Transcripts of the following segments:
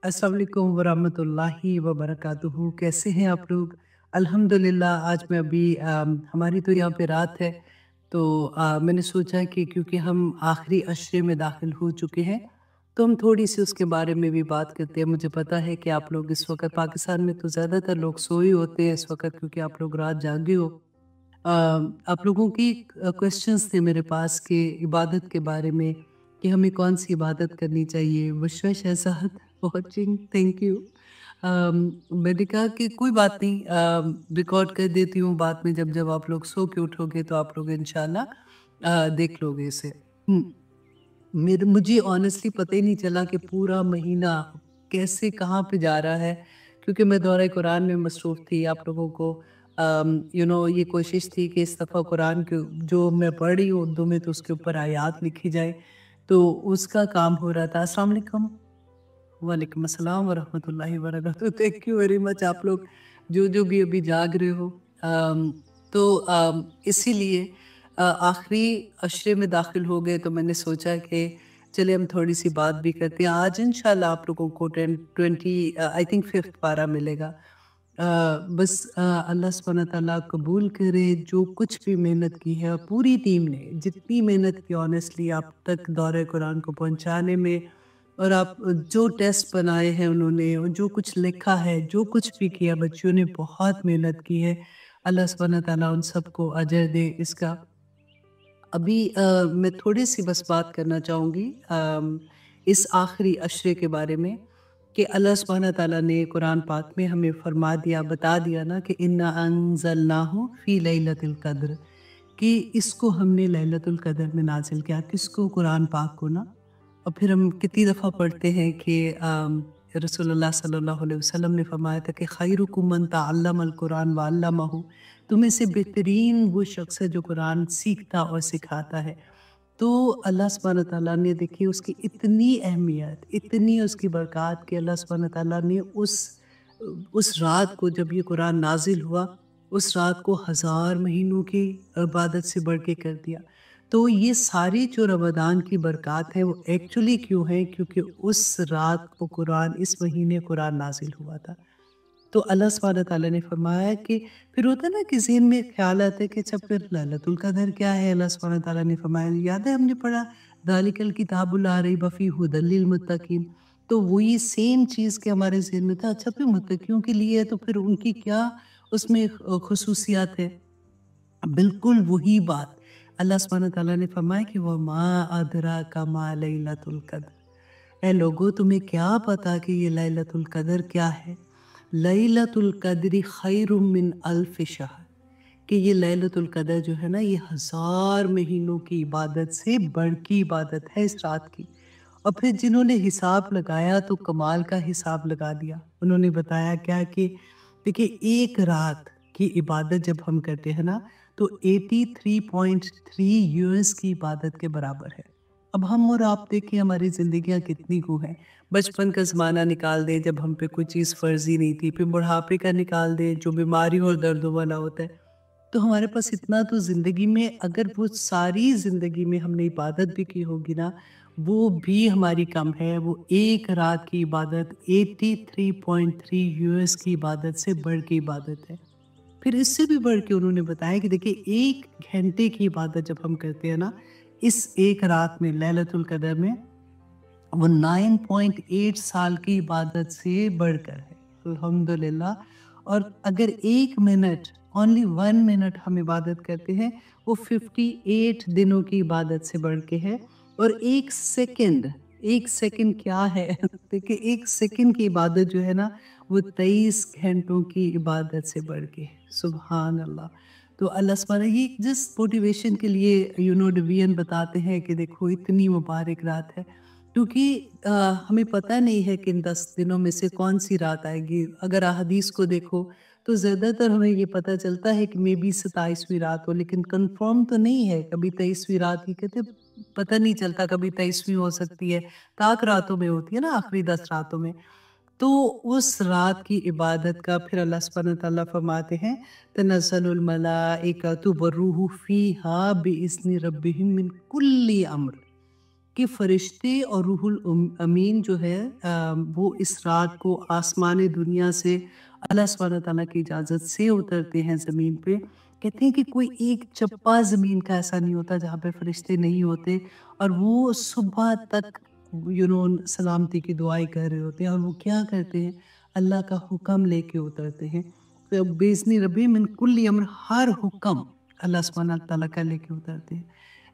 अस्सलाम वालेकुम वरहमतुल्लाहि वबरकातुहू। कैसे हैं आप लोग? अल्हम्दुलिल्लाह। आज मैं अभी हमारी तो यहाँ पे रात है, तो मैंने सोचा कि क्योंकि हम आखिरी अशरे में दाखिल हो चुके हैं, तो हम थोड़ी सी उसके बारे में भी बात करते हैं। मुझे पता है कि आप लोग इस वक्त पाकिस्तान में तो ज़्यादातर लोग सोए होते हैं इस वक्त, क्योंकि आप लोग रात जागे हो। अ, आप लोगों की क्वेश्चंस थे मेरे पास कि इबादत के बारे में, कि हमें कौन सी इबादत करनी चाहिए। Bushra Shahzad watching, thank you. मैंने कहा कि कोई बात नहीं, रिकॉर्ड कर देती हूँ बाद में, जब जब आप लोग सो के उठोगे तो आप लोग इंशाल्लाह देख लोगे इसे। मुझे ऑनेस्टली पता ही नहीं चला कि पूरा महीना कैसे कहाँ पे जा रहा है, क्योंकि मैं दौरे कुरान में मसरूफ़ थी। आप लोगों को ये कोशिश थी कि इस दफ़ा कुरान के जो मैं पढ़ रही हूँ उर्दू में, तो उसके ऊपर आयात लिखी जाए, तो उसका काम हो रहा था। अस्सलाम वालेकुम। वालेकुम अस्सलाम वरहमतुल्लाहि वबरकातुहू। थैंक यू वेरी मच आप लोग जो भी अभी जाग रहे हो। इसीलिए आखिरी अशरे में दाखिल हो गए, तो मैंने सोचा कि चलिए हम थोड़ी सी बात भी करते हैं। आज इंशाल्लाह आप लोगों को 20 आई थिंक फिफ्थ पारा मिलेगा। अल्लाह सुब्हानहू व तआला कबूल करे जो कुछ भी मेहनत की है पूरी टीम ने, जितनी मेहनत की ऑनेस्टली आप तक दौरे कुरान को पहुंचाने में, और आप जो टेस्ट बनाए हैं उन्होंने, और जो कुछ लिखा है, जो कुछ भी किया, बच्चों ने बहुत मेहनत की है। अल्लाह सुब्हानहू व तआला उन सबको अजर दे इसका। अभी मैं थोड़ी-सी बस बात करना चाहूँगी इस आखिरी अशरे के बारे में, कि अल्लाह सुब्हानहू व तआला ने कुरान पाक में हमें फरमा दिया, बता दिया ना कि इन्ना अंज़लनाहु फ़ी लैलतिल क़द्र, कि इसको हमने लैलतुल क़द्र में नाज़िल किया। किसको? कुरान पाक को ना। और फिर हम कितनी दफ़ा पढ़ते हैं कि रसूलुल्लाह सल्लल्लाहु अलैहि वसल्लम ने फरमाया था कि खैरुकुम मन तअल्लमल कुरान व अल्लमहु, तुम में से बेहतरीन वो शख्स है जो कुरान सीखता और सिखाता है। तो अल्लाह सुब्हानहू व तआला ने देखिए उसकी इतनी अहमियत, इतनी उसकी बरक़ात, कि अल्लाह सुब्हानहू व तआला ने उस रात को, जब ये कुरान नाज़िल हुआ, उस रात को हज़ार महीनों की इबादत से बढ़ के कर दिया। तो ये सारी जो रमज़ान की बरक़ात है, वो एक्चुअली क्यों है? क्योंकि उस रात को कुरान, इस महीने कुरान नाज़िल हुआ था। तो अल्लाह सुब्हानहू व तआला ने फरमाया कि फिर होता है ना कि ज़हन में ख़्याल आता है कि अच्छा फिर लैलतुल क़द्र क्या है? अल्लाह सुब्हानहू व तआला ने फरमाया, याद है हमने पढ़ा ज़ालिकल किताबु ला रैब फ़ीह हुदल लिल मुत्तक़ीन। तो वही सेम चीज़ के हमारे ज़हन में था, अच्छा फिर मुत्तक़ियों के लिए है, तो फिर उनकी क्या उसमें ख़ुसूसियत है? बिल्कुल वही बात अल्लाह सुब्हानहू व तआला ने फरमाया कि वमा अदराका मा लैलतुल क़द्र। ऐ लोगो, तुम्हें क्या पता कि ये लैलतुल क़द्र क्या है? लैलतुल क़द्रि खैरुम मिन अल्फ़ शहर, कि ये लैलतुल क़द्र जो है ना, ये हज़ार महीनों की इबादत से बढ़ की इबादत है इस रात की। और फिर जिन्होंने हिसाब लगाया तो कमाल का हिसाब लगा दिया। उन्होंने बताया क्या कि देखिए, एक रात की इबादत जब हम करते हैं ना, तो 83.3 ईयर्स की इबादत के बराबर है। अब हम और आप देखिए हमारी ज़िंदगियाँ कितनी को हैं। बचपन का ज़माना निकाल दें जब हम पे कोई चीज़ फ़र्ज़ी नहीं थी, फिर बुढ़ापे का निकाल दें जो बीमारियों और दर्दों वाला होता है। तो हमारे पास इतना तो ज़िंदगी में, अगर वो सारी ज़िंदगी में हमने इबादत भी की होगी ना, वो भी हमारी कम है। वो एक रात की इबादत 83.3 ईयर्स की इबादत से बढ़ के इबादत है। फिर इससे भी बढ़ के उन्होंने बताया कि देखिए 1 घंटे की इबादत जब हम करते हैं ना, इस एक रात में लैलतुल क़द्र में, वो 9.8 साल की इबादत से बढ़कर है। अल्हम्दुलिल्लाह। और अगर 1 मिनट, ओनली 1 मिनट हम इबादत करते हैं, वो 58 दिनों की इबादत से बढ़ के है। और 1 सेकंड क्या है? देखिए 1 सेकंड की इबादत जो है ना, वो 23 घंटों की इबादत से बढ़ के है। सुभान अल्लाह। तो अल्लाह सुब्हाना ये जस्ट मोटिवेशन के लिए डिवीजन बताते हैं कि देखो इतनी मुबारक रात है, क्योंकि हमें पता नहीं है कि इन 10 दिनों में से कौन-सी रात आएगी। अगर अहादीस को देखो तो ज़्यादातर हमें ये पता चलता है कि मेबी 27वीं रात हो, लेकिन कन्फर्म तो नहीं है। कभी 23वीं रात ही कहते, पता नहीं चलता, कभी 23वीं हो सकती है। ताक रातों में होती है ना, आखिरी 10 रातों में। तो उस रात की इबादत का फिर अल्लाह सुब्हानहू व तआला फरमाते हैं, तनज़्ज़लुल मलाइकतु वर्रूहु फ़ीहा बिइज़्नि रब्बिहिम मिन कुल्ली अम्र, کہ فرشتے اور روح الامین جو ہے وہ اس رات کو آسمان دنیا سے اللہ سبحانہ تعالیٰ کی اجازت سے اترتے ہیں زمین پہ. کہتے ہیں کہ کوئی ایک چپا زمین کا ایسا نہیں ہوتا جہاں پہ فرشتے نہیں ہوتے، اور وہ صبح تک سلامتی کی دعائیں کر رہے ہوتے ہیں. اور وہ کیا کرتے ہیں؟ اللہ کا حکم لے کے اترتے ہیں. بیزنی ربی من کل امر، ہر حکم اللہ سبحانہ تعالیٰ کا لے کے اترتے ہیں.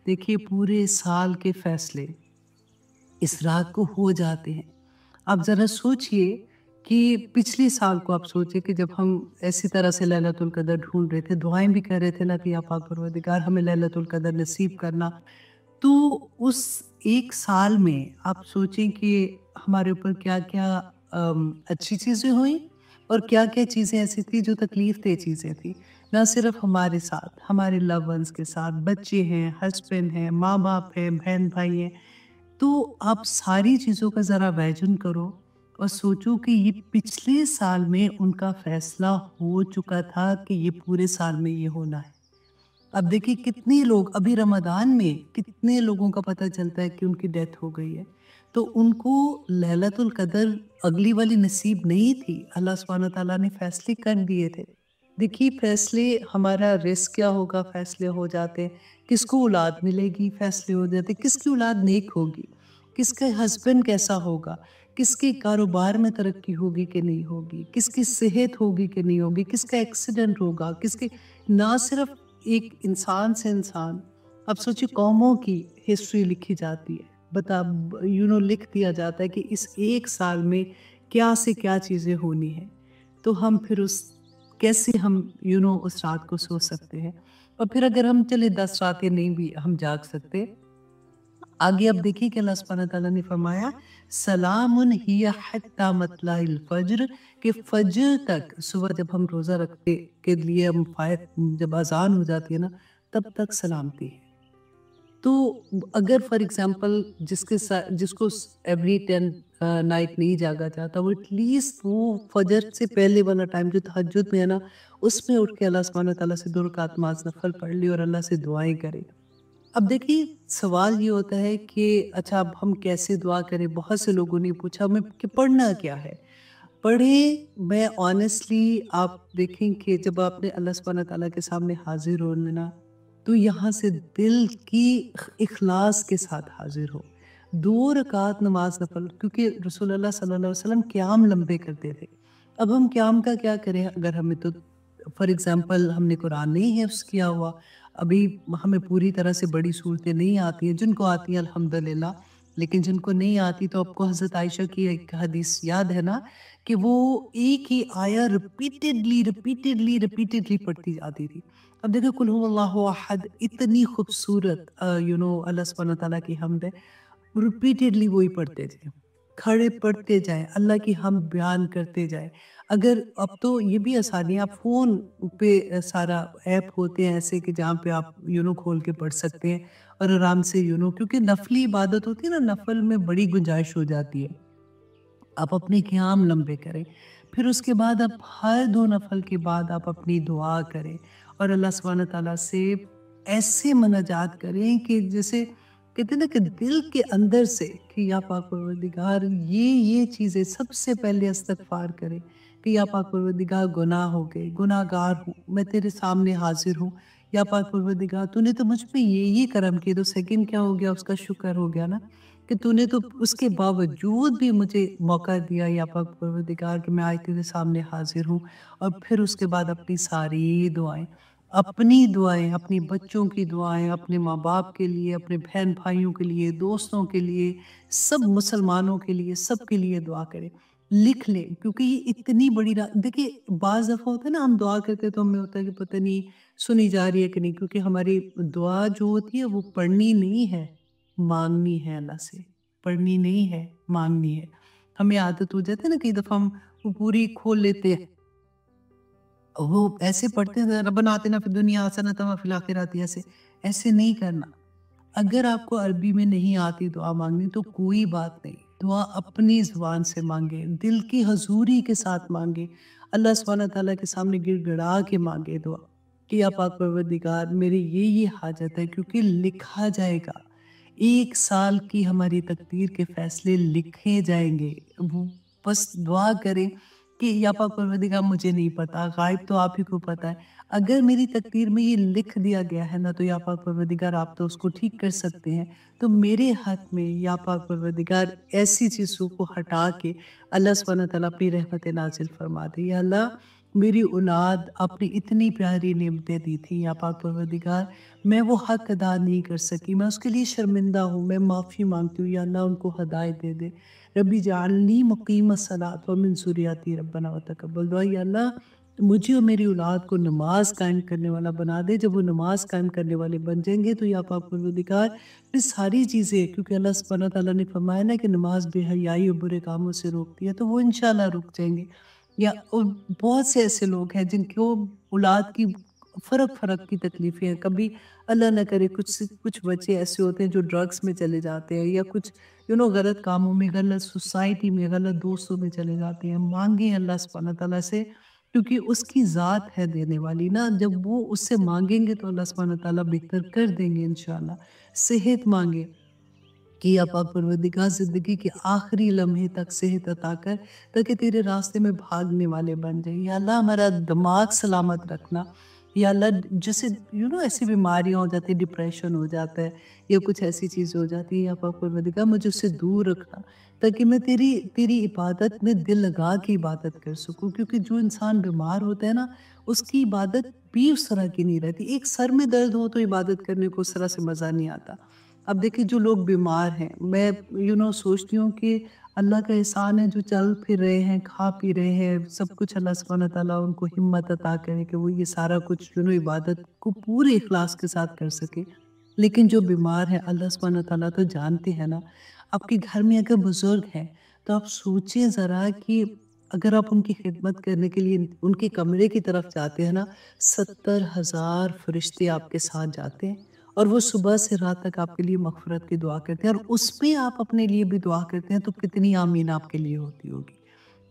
دیکھیے پورے سال کے فیصلے اس رات کو ہو جاتے ہیں. آپ ذرا سوچئے کہ پچھلے سال کو آپ سوچیں کہ جب ہم ایسی طرح سے لیلۃ القدر ڈھونڈ رہے تھے، دعائیں بھی کر رہے تھے اللہ کہ یا پاک پروردگار ہمیں لیلۃ القدر نصیب کرنا، تو اس ایک سال میں آپ سوچیں کہ ہمارے اوپر کیا کیا اچھی چیزیں ہوئیں اور کیا کیا چیزیں ایسی تھیں جو تکلیف دہ چیزیں تھیں. نہ صرف ہمارے ساتھ، ہمارے لو ونس کے ساتھ، بچے ہیں، ہسبینڈ ہیں، ماں باپ ہیں، بہن بھائی ہیں. تو آپ ساری چیزوں کا ذرا ویژن کرو اور سوچو کہ یہ پچھلے سال میں ان کا فیصلہ ہو چکا تھا کہ یہ پورے سال میں یہ ہونا ہے. اب دیکھیں کتنے لوگ ابھی رمضان میں کتنے لوگوں کا پتہ چلتا ہے کہ ان کی ڈیتھ ہو گئی ہے، تو ان کو لیلۃ القدر اگلی والی نصیب نہیں تھی. اللہ سبحانہ تعالیٰ نے فیصلے کر دیے تھے. دیکھیے فیصلے، ہمارا رزق کیا ہوگا فیصلے ہو جاتے، کس کو اولاد ملے گی فیصلے ہو جاتے، کس کی اولاد نیک ہوگی، کس کا ہسبینڈ کیسا ہوگا، کس کے کاروبار میں ترقی ہوگی کہ نہیں ہوگی، کس کی صحت ہوگی کہ نہیں ہوگی، کس کا ایکسیڈنٹ ہوگا، کس کے، نہ صرف ایک انسان سے انسان، اب سوچیں قوموں کی ہسٹری لکھی جاتی ہے، لکھ دیا جاتا ہے کہ اس ایک سال میں کیا سے کیا چیزیں ہونی ہیں. تو ہم پھر کیسے ہم اس رات کو سو سکتے ہیں؟ اور پھر اگر ہم چلے 10 راتیں نہیں بھی ہم جاگ سکتے، آگے اب دیکھیں کہ اللہ سبحانہ تعالیٰ نے فرمایا سلام ہی حتی مطلع الفجر، کہ فجر تک، صبح جب ہم روزہ رکھتے کے لیے جب اذان ہو جاتی ہے نا تب تک سلامتی ہے. تو اگر فار ایگزامپل جس کو ایوری 10 نائٹ نہیں جاگا جاتا، وہ ایٹ لیسٹ وہ فجر سے پہلے والا ٹائم جو تہجد میں ہے نا، اس میں اٹھ کے اللہ سبحانہ تعالیٰ سے 2 رکعت نماز نفل پڑھ لی اور اللہ سے دعائیں کرے. اب دیکھیے سوال یہ ہوتا ہے کہ اچھا اب ہم کیسے دعا کریں؟ بہت سے لوگوں نے پوچھا ہمیں کہ پڑھنا کیا ہے. پڑھیں، میں آنیسٹلی آپ دیکھیں کہ جب آپ نے اللہ سبحانہ تعالیٰ کے سامنے حاضر ہو لینا تو یہاں سے دل کی اخلاص کے ساتھ حاضر ہو. 2 رکعت نماز نفل، کیونکہ رسول اللہ صلی اللہ علیہ وسلم قیام لمبے کرتے تھے. اب ہم قیام کا کیا کریں؟ اگر ہمیں تو فار ایگزامپل ہم نے قرآن نہیں حفظ کیا ہوا، ابھی ہمیں پوری طرح سے بڑی صورتیں نہیں آتی ہیں، جن کو آتی ہیں الحمدللہ، لیکن جن کو نہیں آتی تو آپ کو حضرت عائشہ کی ایک حدیث یاد ہے نا کہ وہ ایک ہی آیا ریپیٹیڈلی پڑھتی جاتی تھی. اب دیکھیں قل هو اللہ احد، اتنی خوبصورت اللہ سبحانہ تعالیٰ کی حمد ہے، ریپیٹیڈلی وہی پڑھتے جائیں، کھڑے پڑھتے جائیں، اللہ کی حمد بیان کرتے جائیں. اگر اب تو یہ بھی آسانی ہے، آپ فون پہ سارا ایپ ہوتے ہیں ایسے کہ جہاں پہ آپ کھول کے پڑھ سکتے ہیں اور آرام سے کیونکہ نفلی عبادت ہوتی ہے نا، نفل میں بڑی گنجائش ہو جاتی ہے. آپ اپنے قیام لمبے کریں، پھر اس کے بعد آپ ہر 2 نفل کے بعد آپ اپنی دعا کریں اور اللہ سبحانہ تعالیٰ سے ایسے مناجات کریں کہ جیسے کہتے ہیں نا کہ دل کے اندر سے کہ یا پاک پروردگار یہ چیزیں سب سے پہلے استغفار کریں کہ یا پاک پروردگار گناہ ہو گئے، گناہ گار ہوں، میں تیرے سامنے حاضر ہوں. یا پاک پروردگار تو نے تو مجھ پہ یہ کرم کیے، تو سیکنڈ کیا ہو گیا؟ اس کا شکر ہو گیا نا کہ تو نے تو اس کے باوجود بھی مجھے موقع دیا یا پاک پروردگار کہ میں آج تیرے سامنے حاضر ہوں. اور پھر اس کے بعد اپنی ساری دعائیں، اپنی دعائیں، اپنی بچوں کی دعائیں، اپنے ماں باپ کے لیے، اپنے بہن بھائیوں کے لیے، دوستوں کے لیے، سب مسلمانوں کے لیے، سب کے لیے دعا کریں. لکھ لیں، کیونکہ یہ اتنی بڑی دیکھیں بعض دفعہ ہوتا ہے نا ہم دعا کرتے تو ہمیں ہوتا ہے کہ پتہ نہیں سنی جا رہی ہے کہ نہیں، کیونکہ ہماری دعا جو ہوتی ہے وہ پڑھنی نہیں ہے، مانگنی ہے اللہ سے. پڑھنی نہیں ہے، مانگنی ہے. ہمیں عادت ہو جاتی ہے نا، کئی دفعہ ہم وہ پوری کھول لیتے ہیں، وہ ایسے پڑھتے ہیں ربنا آتنا فی الدنیا حسنۃ وفی الآخرۃ، ایسے نہیں کرنا. اگر آپ کو عربی میں نہیں آتی دعا مانگنی تو کوئی بات نہیں، دعا اپنی زبان سے مانگے، دل کی حضوری کے ساتھ مانگے، اللہ سبحانہ تعالیٰ کے سامنے گڑ گڑا کے مانگے دعا کہ یا پاک پروردگار میری یہ حاجت ہے، کیونکہ لکھا جائے گا. 1 साल की हमारी तकदीर के फैसले लिखे जाएंगे। वो बस दुआ करें कि या पाक परवरदिगार मुझे नहीं पता, गायब तो आप ही को पता है। अगर मेरी तकदीर में ये लिख दिया गया है ना, तो या पाक परवरदिगार आप तो उसको ठीक कर सकते हैं। तो मेरे हक में या पाक परवरदिगार ऐसी चीज़ों को हटा के अल्लाह सुब्हानहू व तआला अपनी रहमत नाज़िल फरमा दे। या अल्लाह, मेरी औलाद आपने इतनी प्यारी नेमतें दी थी या पाक परवरदिगार, मैं वो हक अदा नहीं कर सकी, मैं उसके लिए शर्मिंदा हूँ, मैं माफ़ी मांगती हूँ। या अल्लाह, उनको हदायत दे दे। रब्बी जअलनी मुक़ीमस्सलात व मिन ज़ुर्रियती रब्बना व तक़ब्बल दुआ। या अल्लाह, मुझे और मेरी औलाद को नमाज कायम करने वाला बना दे। जब वो नमाज कायम करने वाले बन जाएंगे तो या पाक परवरदिगार फिर सारी चीज़ें, क्योंकि अल्लाह सुब्हानहू व तआला ने फरमाया ना कि नमाज बेहयाई और बुरे कामों से रोकती है, तो वो इंशाल्लाह रुक जाएंगे। या और बहुत से ऐसे लोग हैं जिनको औलाद की फ़र्क की तकलीफ़ें हैं। कभी अल्लाह ना करे कुछ बच्चे ऐसे होते हैं जो ड्रग्स में चले जाते हैं, या कुछ गलत कामों में, गलत सोसाइटी में, गलत दोस्तों में चले जाते हैं। मांगे अल्लाह सुब्हानहू व तआला से, क्योंकि उसकी ज़ात है देने वाली ना। जब वो उससे मांगेंगे तो अल्लाह सुब्हानहू व तआला बेहतर कर देंगे इंशाल्लाह। सेहत मांगे कि या पाक परवरदिगार ज़िंदगी के आखिरी लम्हे तक सेहत अता कर, ताकि तेरे रास्ते में भागने वाले बन जाए। या अल्लाह, हमारा दिमाग सलामत रखना। या अल्लाह, जैसे ऐसी बीमारियां हो जाती है, डिप्रेशन हो जाता है, या कुछ ऐसी चीज़ हो जाती है, या पाक परवरदिगार मुझे उससे दूर रखना, ताकि मैं तेरी तेरी इबादत में दिल लगा के इबादत कर सकूं। क्योंकि जो इंसान बीमार होता है ना, उसकी इबादत भी उस तरह की नहीं रहती। एक सर में दर्द हो तो इबादत करने को उस तरह से मज़ा नहीं आता। अब देखिए, जो लोग बीमार हैं, मैं सोचती हूँ कि अल्लाह का एहसान है, जो चल फिर रहे हैं, खा पी रहे हैं, सब कुछ अल्लाह सुब्हानहू व तआला उनको हिम्मत अता करे कि वो ये सारा कुछ इबादत को पूरे इखलास के साथ कर सके। लेकिन जो बीमार है, अल्लाह सुब्हानहू व तआला तो जानते हैं ना। आपके घर में अगर बुजुर्ग हैं, तो आप सोचिए ज़रा कि अगर आप उनकी खिदमत करने के लिए उनके कमरे की तरफ जाते हैं ना, 70,000 फरिश्ते आपके साथ जाते हैं, और वो सुबह से रात तक आपके लिए मग़फ़िरत की दुआ करते हैं, और उसमें आप अपने लिए भी दुआ करते हैं, तो कितनी आमीन आपके लिए होती होगी।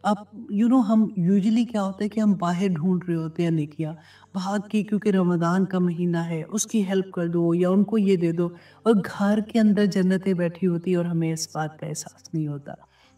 अब हम यूजुअली क्या होता है कि हम बाहर ढूंढ रहे होते हैं नेकियां, भाग के, क्योंकि रमज़ान का महीना है, उसकी हेल्प कर दो या उनको ये दे दो, और घर के अंदर जन्नतें बैठी होती, और हमें इस बात का एहसास नहीं होता।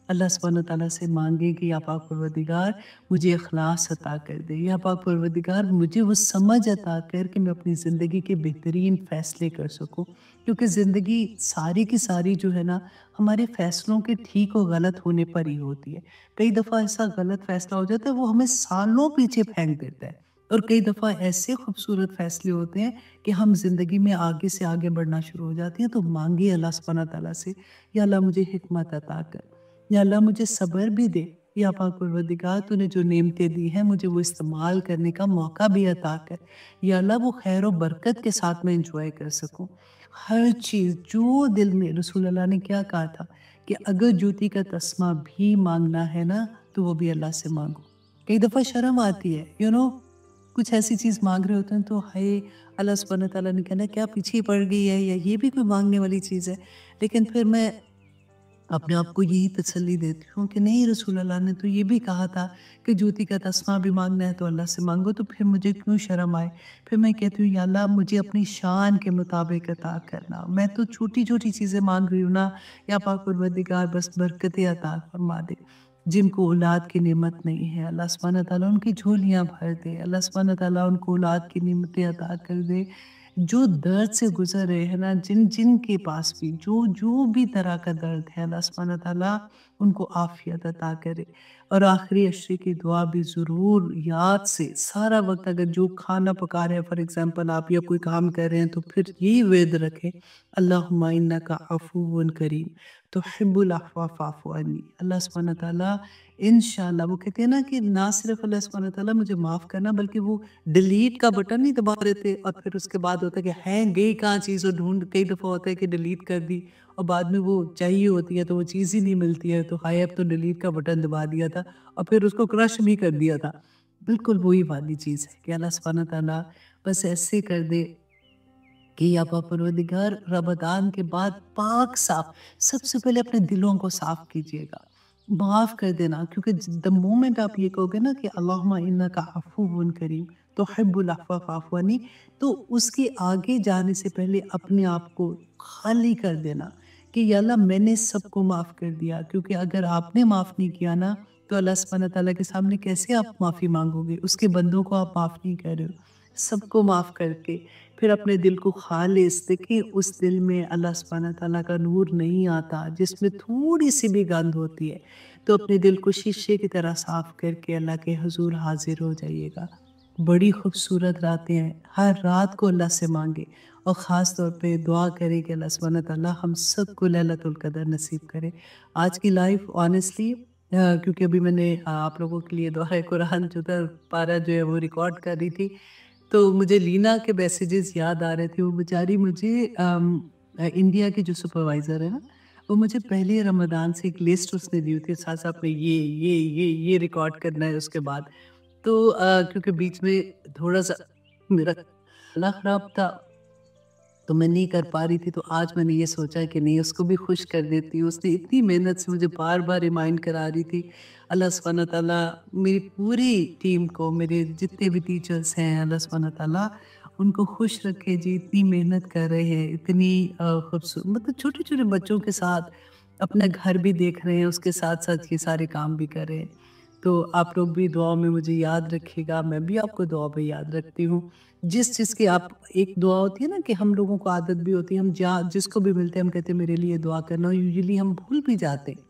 अल्लाह सुब्हानहू व तआला से मांगे कि या पाक परवरदिगार मुझे इखलास अता कर दे। या पाक परवरदिगार मुझे वो समझ अता कर कि मैं अपनी ज़िंदगी के बेहतरीन फ़ैसले कर सकूं। क्योंकि ज़िंदगी सारी की सारी जो है ना, हमारे फ़ैसलों के ठीक और गलत होने पर ही होती है। कई दफ़ा ऐसा गलत फ़ैसला हो जाता है, वो हमें सालों पीछे फेंक देता है, और कई दफ़ा ऐसे खूबसूरत फ़ैसले होते हैं कि हम ज़िंदगी में आगे से आगे बढ़ना शुरू हो जाते हैं। तो मांगिए अल्लाह सुब्हानहू व तआला से, या अल्लाह मुझे हिकमत अता कर, या अल्लाह मुझे सब्र भी दे। या पाक परवरदिगार, तूने जो नेमतें दी हैं, मुझे वो इस्तेमाल करने का मौका भी अता कर। या अल्लाह, वो खैर और बरकत के साथ मैं एंजॉय कर सकूं। हर चीज़ जो दिल में, रसूल अल्लाह ने क्या कहा था कि अगर जूती का तस्मा भी मांगना है ना, तो वो भी अल्लाह से मांगो। कई दफ़ा शर्म आती है, कुछ ऐसी चीज़ मांग रहे होते हैं, तो हाय, अल्लाह सुब्हानहू व तआला ने कहना क्या पीछे पड़ गई है, या ये भी कोई मांगने वाली चीज़ है। लेकिन फिर मैं अपने आप को यही तसल्ली देती हूँ कि नहीं, रसूल अल्लाह ने तो ये भी कहा था कि जूती का तस्मा भी मांगना है तो अल्लाह से मांगो, तो फिर मुझे क्यों शर्म आए। फिर मैं कहती हूँ, या अल्लाह, मुझे अपनी शान के मुताबिक अता करना, मैं तो छोटी छोटी चीज़ें मांग रही हूँ ना। या पाक परवरदिगार, बस बरकतें अता फरमा दे। जिनको औलाद की नेमत नहीं है, अल्लाह सुब्हानहू व तआला उनकी झोलियाँ भर दे। अल्लाह सुब्हानहू व तआला उनको औलाद की नेमतें अता कर दे। जो दर्द से गुजर रहे हैं ना, जिन जिन के पास भी जो जो भी तरह का दर्द है, अल्लाह सुब्हानहू व तआला उनको आफियत अता करे। और आखिरी अशरे की दुआ भी ज़रूर याद से सारा वक्त, अगर जो खाना पका रहे हैं फॉर एग्जांपल आप, या कोई काम कर रहे हैं, तो फिर यही वेद रखें, अल्लाहुम्मा इन्नका अफ़ुव्वुन करीम तुहिब्बुल अफ़्वा फ़अफ़ु अन्नी। अल्लाह सुब्हानहू व तआला इंशाल्लाह, वो कहते हैं ना कि ना सिर्फ अल्लाह सुब्हानहू व तआला मुझे माफ़ करना, बल्कि वो डिलीट का बटन नहीं दबा देते, और फिर उसके बाद होता है कि है गई कहाँ चीज़, और ढूंढ, कई दफ़ा होता है कि डिलीट कर दी, और बाद में वो चाहिए होती है तो वो चीज़ ही नहीं मिलती है, तो हाय, अब तो डिलीट का बटन दबा दिया था, और फिर उसको क्रश भी कर दिया था। बिल्कुल वही वाली चीज़ है कि अल्लाह सुब्हानहू व तआला बस ऐसे कर दे कि या पाक परवरदिगार, रमज़ान के बाद पाक साफ, सबसे पहले अपने दिलों को साफ कीजिएगा, माफ़ कर देना। क्योंकि द मोमेंट आप ये कहोगे ना कि अल्लाहुम्मा इन्नका अफ़ुव्वुन करीम, तुहिब्बुल अफ़्व फ़अफ़ु अन्नी, तो उसके आगे जाने से पहले अपने आप को खाली कर देना कि या अल्लाह मैंने सबको माफ़ कर दिया, क्योंकि अगर आपने माफ़ नहीं किया ना तो अल्लाह सुब्हानहू तआला के सामने कैसे आप माफ़ी मांगोगे? उसके बंदों को आप माफ़ नहीं कर रहे हो। सबको माफ़ करके फिर अपने दिल को खालिस, देखिए उस दिल में अल्लाह सुब्हानहू तआला का नूर नहीं आता, जिसमें थोड़ी सी भी गंध होती है, तो अपने दिल को शीशे की तरह साफ करके अल्लाह के हुजूर हाजिर हो जाइएगा। बड़ी खूबसूरत रातें हैं, हर रात को अल्लाह से मांगे और ख़ास तौर पे दुआ करें कि अल्लाह सुब्हानहू तआला हम सबको लैलतुल क़द्र नसीब करे। आज की लाइफ ऑनेस्टली क्योंकि अभी मैंने आप लोगों के लिए दुआए कुरान जो था पारा जो है वो रिकॉर्ड कर रही थी, तो मुझे लीना के मैसेजेस याद आ रहे थे। वो बेचारी मुझे इंडिया की जो सुपरवाइज़र है ना, वो मुझे पहले रमज़ान से एक लिस्ट उसने दी हुई थी, साथ-साथ में ये रिकॉर्ड करना है उसके बाद। तो क्योंकि बीच में थोड़ा-सा मेरा गला ख़राब था, तो मैं नहीं कर पा रही थी, तो आज मैंने ये सोचा कि नहीं, उसको भी खुश कर देती हूँ। उसने इतनी मेहनत से मुझे बार-बार रिमाइंड करा रही थी। अल्लाह सुब्हानहू तआला मेरी पूरी टीम को, मेरे जितने भी टीचर्स हैं, अल्लाह सुब्हानहू तआला उनको खुश रखे जी, इतनी मेहनत कर रहे हैं, इतनी मतलब छोटे-छोटे बच्चों के साथ अपना घर भी देख रहे हैं, उसके साथ-साथ ये सारे काम भी कर रहे हैं। तो आप लोग भी दुआओं में मुझे याद रखिएगा, मैं भी आपको दुआ में याद रखती हूँ। जिस चीज़ की आप एक दुआ होती है ना कि हम लोगों को आदत भी होती है, हम जहाँ जिसको भी मिलते हैं हम कहते हैं मेरे लिए दुआ करना, और यूजुअली हम भूल भी जाते हैं।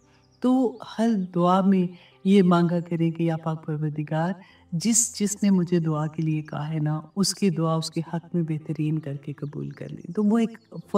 तो हर दुआ में ये मांगा करें कि या पाक परवरदिगार, जिसने मुझे दुआ के लिए कहा है ना, उसकी दुआ उसके हक में बेहतरीन करके कबूल कर लें। तो वो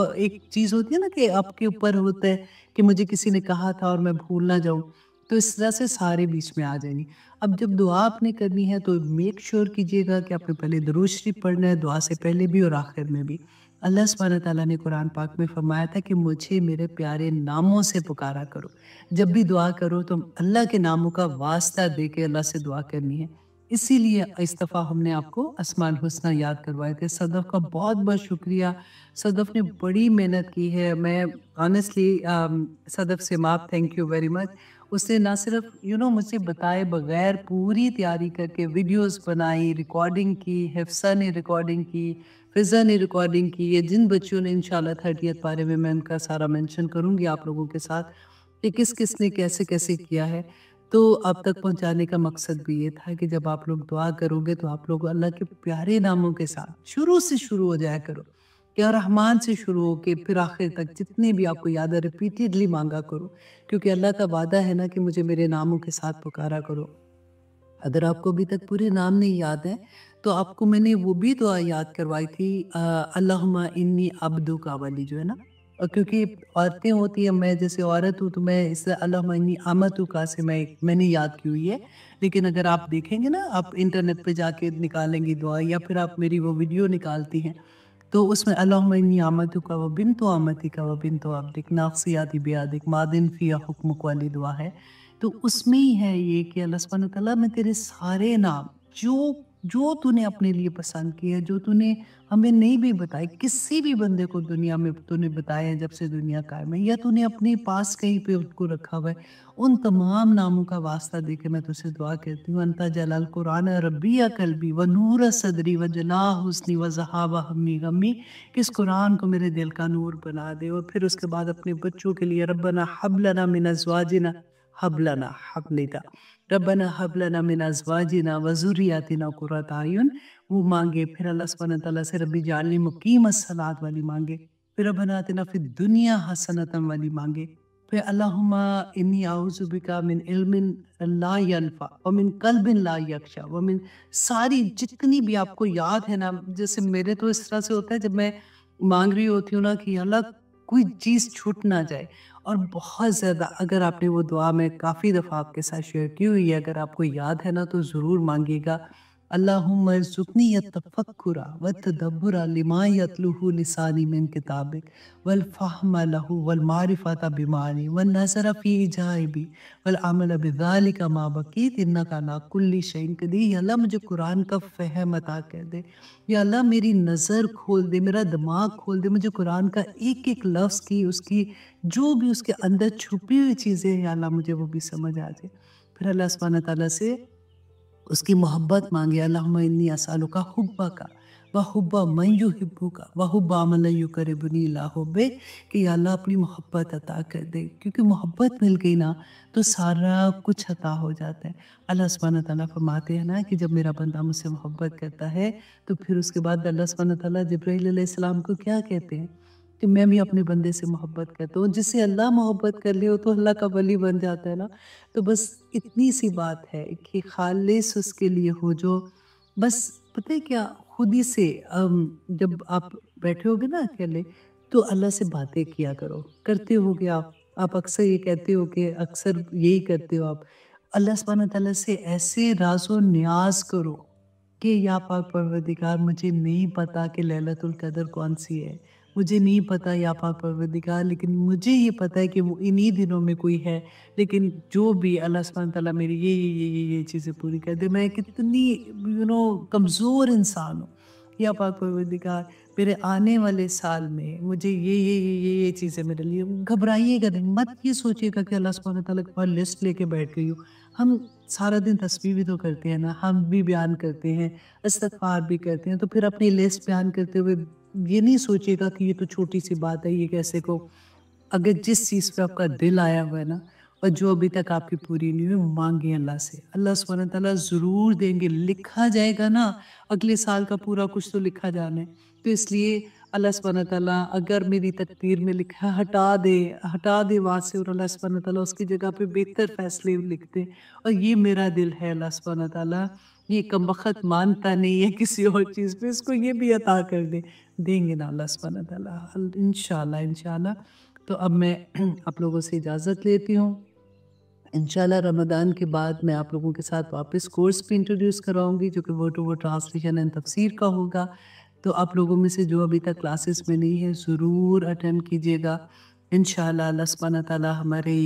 एक चीज़ होती है ना कि आपके ऊपर होता है कि मुझे किसी ने कहा था और मैं भूल ना जाऊँ, तो इस तरह से सारे बीच में आ जाएंगे। अब जब दुआ आपने करनी है तो मेक श्योर कीजिएगा कि आपने पहले दुरूद शरीफ पढ़ना है, दुआ से पहले भी और आखिर में भी। अल्लाह सुब्हानहू तआला ने कुरान पाक में फरमाया था कि मुझे मेरे प्यारे नामों से पुकारा करो। जब भी दुआ करो तो अल्लाह के नामों का वास्ता दे के अल्लाह से दुआ करनी है। इसीलिए इस दफ़ा हमने आपको अस्माउल हुस्ना याद करवाए थे। सदफ़ का बहुत-बहुत शुक्रिया। सदफ़ ने बड़ी मेहनत की है। मैं ऑनेस्टली सदफ़ से माफ़, थैंक यू वेरी मच। उसने ना सिर्फ़ मुझे बताए बगैर पूरी तैयारी करके वीडियोज़ बनाई, रिकॉर्डिंग की, हिफ्सा ने रिकॉर्डिंग की, फ़िज़ा ने रिकॉर्डिंग की। ये जिन बच्चों ने इंशाल्लाह 30th पारे में मैं उनका सारा मेंशन करूँगी आप लोगों के साथ कि किस-किस ने कैसे-कैसे किया है। तो अब तक पहुँचाने का मकसद भी ये था कि जब आप लोग दुआ करोगे तो आप लोग अल्लाह के प्यारे नामों के साथ शुरू से शुरू हो जाया करो। या रहमान से शुरू होके फिर आखिर तक जितने भी आपको याद है रिपीटेडली मांगा करो, क्योंकि अल्लाह का वादा है ना कि मुझे मेरे नामों के साथ पुकारा करो। अगर आपको अभी तक पूरे नाम नहीं याद है तो आपको मैंने वो भी दुआ याद करवाई थी, अल्लाहुम्मा इन्नी अब्दुका वाली जो है ना, क्योंकि औरतें होती हैं, मैं जैसे औरत हूँ तो मैं इस अल्लाहुम्मा इन्नी अमतुका से मैंने याद की हुई है। लेकिन अगर आप देखेंगे ना, आप इंटरनेट पे जाके निकालेंगी दुआ, या फिर आप मेरी वो वीडियो निकालती हैं, तो उसमें अल्लाहुम्मा इन्नी अमतुका व बिन्तु अमतिका व बिन्तु अब्दिक नाफ़सियाती बियदिक मादिन फ़िया हुक्मुक वाली दुआ है। तो उसमें ही है ये कि अल्लाह सुब्हानहू तआला, मैं तेरे सारे नाम जो जो तूने अपने लिए पसंद किए, जो तूने हमें नहीं भी बताए, किसी भी बंदे को दुनिया में तूने बताए हैं जब से दुनिया कायम है, या तूने अपने पास कहीं पे उसको रखा हुआ है, उन तमाम नामों का वास्ता दे के मैं तुझसे दुआ करती हूँ। अंता जलाल कुरान रब्बिया कल्बी व नूर सदरी व जला हुस्नी व ज़हाबा हम्मी गम्मी, कि इस कुरान को मेरे दिल का नूर बना दे। और फिर उसके बाद अपने बच्चों के लिए रब्बना हब लना मिन अज़वाजिना हब लना हब निदा रब्बना हब लना मिन अज़वाजिना व ज़ुर्रिय्यातिना क़ुर्रता अयुन, वो मांगे। फिर अल्लाह सुब्हानहू तआला से रब्बी जालनी मुकीमस सलात वाली मांगे। फिर रब्बना आतिना फ़िद दुनिया हसनतन वाली मांगे। फिर अल्लाहुम्मा इन्नी अऊज़ु बिका मिन इल्मिन ला यनफ़ा व मिन क़ल्बिन ला यख़शा व मिन, सारी जितनी भी आपको याद है ना, जैसे मेरे तो इस तरह से होता है जब मैं मांग रही होती हूँ ना कि अल्लाह कोई चीज़ छूट ना जाए। और बहुत ज़्यादा, अगर आपने वो दुआ मैं काफ़ी दफ़ा आपके साथ शेयर की हुई है, अगर आपको याद है ना तो ज़रूर मांगिएगा। अल्लाहुम्मा इर्ज़ुक़नी अत-तफ़क्कुरा व तदब्बुरा लिमा यतलूहु लिसानी मिन किताबिक वल फ़हमा लहू वल मारिफ़ता बिमानी वन नज़रा फ़ी इजाइबी वल अमल बिज़ालिका मा बक़ीत इन्नका अला कुल्लि शैइन क़दीर। या अल्लाह मुझे कुरान का फ़हम अता कर दे, या अल्लाह मेरी नज़र खोल दे, मेरा दिमाग खोल दे, मुझे कुरान का एक-एक लफ्ज़ की, उसकी जो भी उसके अंदर छुपी हुई चीज़ें हैं, या अल्लाह मुझे वो भी समझ आ जाए। फिर अल्लाह सुब्हानहू तआला से اس کی محبت مانگے، اللہم انی اسالک حبک و حب من یحبک و حب عمل یقربنی الی حبک، کہ یا اللہ اپنی محبت عطا کر دے، کیونکہ محبت مل گئی نا تو سارا کچھ عطا ہو جاتا ہے۔ اللہ سبحانہ تعالیٰ فرماتے ہیں نا کہ جب میرا بندہ مجھ سے محبت کرتا ہے تو پھر اس کے بعد اللہ سبحانہ تعالیٰ جبرائیل علیہ السلام کو کیا کہتے ہیں کہ میں بھی اپنے بندے سے محبت کرتا ہوں، جس سے اللہ محبت کر لے ہو تو اللہ کا ولی بن جاتا ہے نا۔ تو بس اتنی سی بات ہے کہ خالص اس کے لیے ہو، جو بس پتہ ہے کیا، خود ہی سے جب آپ بیٹھے ہوگے نا اکیلے تو اللہ سے باتیں کیا کرو، کرتے ہوگے آپ اکثر یہ کہتے ہو کہ اکثر یہی کرتے ہو آپ، اللہ سبحانہ تعالیٰ سے ایسے راز و نیاز کرو کہ یا پاک پروردگار مجھے نہیں پتا کہ لیلۃ القدر کون سی ہے، مجھے نہیں پتا یا پاک پروردگار، لیکن مجھے یہ پتا ہے کہ وہ انہی دنوں میں کوئی ہے، لیکن جو بھی اللہ سبحانہ تعالیٰ میری یہ چیزیں پوری کر دے۔ میں کتنی کمزور انسان ہوں، یا پاک پروردگار میرے آنے والے سال میں مجھے یہ چیزیں میرے لیے، گھبرائیے گا نہیں، مت یہ سوچیے گا کہ اللہ سبحانہ تعالیٰ کے پاس لسٹ لے کے بیٹھ گئی ہوں۔ ہم سارا دن تسبیح بھی تو کرتے ہیں نا، ہم بھی بیان کرتے ہیں، استغفار بھی کرتے ہیں، تو پھر اپنی لسٹ بیان کرتے ہوئے یہ نہیں سوچیے گا کہ یہ تو چھوٹی سی بات ہے، یہ کیسے کو، اگر جس چیز پہ آپ کا دل آیا ہوا ہے نا اور جو ابھی تک آپ کی پوری نہیں ہوئی، مانگیں اللہ سے، اللہ سبحانہ تعالیٰ ضرور دیں گے، لکھا جائے گا نا، اگلے سال کا پورا کچھ تو لکھا جانا ہے۔ تو اس لیے اللہ سبحانہ تعالیٰ اگر میری تقدیر میں لکھا ہے ہٹا دے وہاں سے، اور اللہ سبحانہ تعالیٰ اس کی جگہ پہ بہتر فیصلے لکھتے، اور یہ میرا دل ہے اللہ سبحانہ تعالیٰ یہ کم وقت مانتا نہیں ہے کسی اور چیز پہ، اس کو یہ بھی عطا کر دیں گے نا اللہ سبحانہ تعالیٰ، انشاءاللہ۔ تو اب میں آپ لوگوں سے اجازت لیتی ہوں، انشاءاللہ رمضان کے بعد میں آپ لوگوں کے ساتھ واپس کورس بھی انٹروڈیوس کراؤں گی، جو کہ word to word translation and تفسیر کا ہوگا۔ تو آپ لوگوں میں سے جو ابھی تک کلاسز میں نہیں ہے ضرور اٹینڈ کیجیے گا، انشاءاللہ اللہ سبحانہ تعالیٰ ہمارے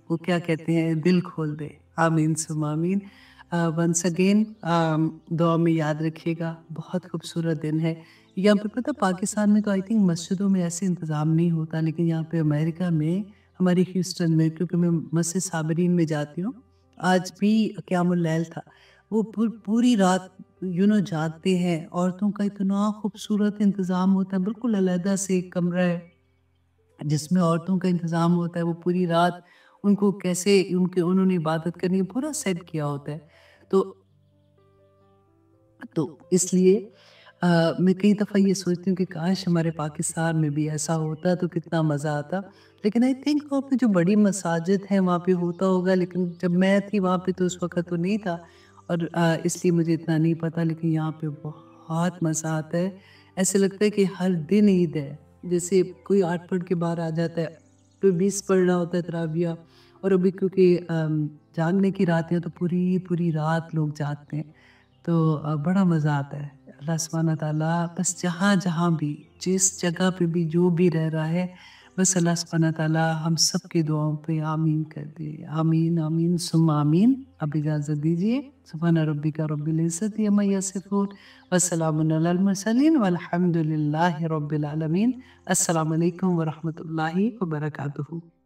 وہ کیا کہتے ہیں دل کھول دے، آمین ثم آمین۔ ونس اگین دعا میں یاد رکھیے گا، بہت خوبصورت دن ہے یہاں پہ۔ پتہ پاکستان میں تو آئی تھنک مسجدوں میں ایسے انتظام نہیں ہوتا، لیکن یہاں پہ امریکہ میں، ہماری ہیوسٹن میں، کیونکہ میں مسجد صابرین میں جاتی ہوں، آج بھی قیام اللیل تھا، وہ پوری رات جاگتے ہیں، عورتوں کا اتنا خوبصورت انتظام ہوتا ہے، بالکل علیحدہ سے ایک کمرہ ہے جس میں عورتوں کا انتظام ہوتا ہے، وہ پوری رات ان کو کیسے انہوں نے عبادت کرنی ہے پورا سیٹ کیا ہوتا ہے۔ تو اس لیے میں کئی دفعہ یہ سوچتی ہوں کہ کاش ہمارے پاکستان میں بھی ایسا ہوتا تو کتنا مزہ آتا، لیکن آئی تھنک وہاں پہ جو بڑی مساجد ہیں وہاں پہ ہوتا ہوگا، لیکن جب میں تھی وہاں پہ تو اس وقت تو نہیں تھا، اور اس لیے مجھے اتنا نہیں پتا، لیکن یہاں پہ بہت مزہ آتا ہے، ایسے لگتا ہے کہ ہر دن عید ہے، جیسے کوئی 8 پڑھ کے باہر آ جاتا ہے، کوئی 20 پڑھ رہا ہوتا ہے تراویہ، اور ابھی کیونکہ جاگنے کی راتیں ہیں تو پوری رات لوگ جاگتے ہیں، تو بڑا مزہ آتا ہے۔ اللہ سبحانہ تعالیٰ بس جہاں بھی، جس جگہ پہ بھی جو بھی رہ رہا ہے، بس اللہ سبحانہ تعالیٰ ہم سب کی دعاؤں پہ آمین کر دے، آمین آمین ثم آمین۔ اب اجازت دیجیے، سبحان ربک رب العزت عما یصفون وسلام علی المرسلین والحمد للہ رب العالمین۔ السلام علیکم ورحمۃ اللہ وبرکاتہ۔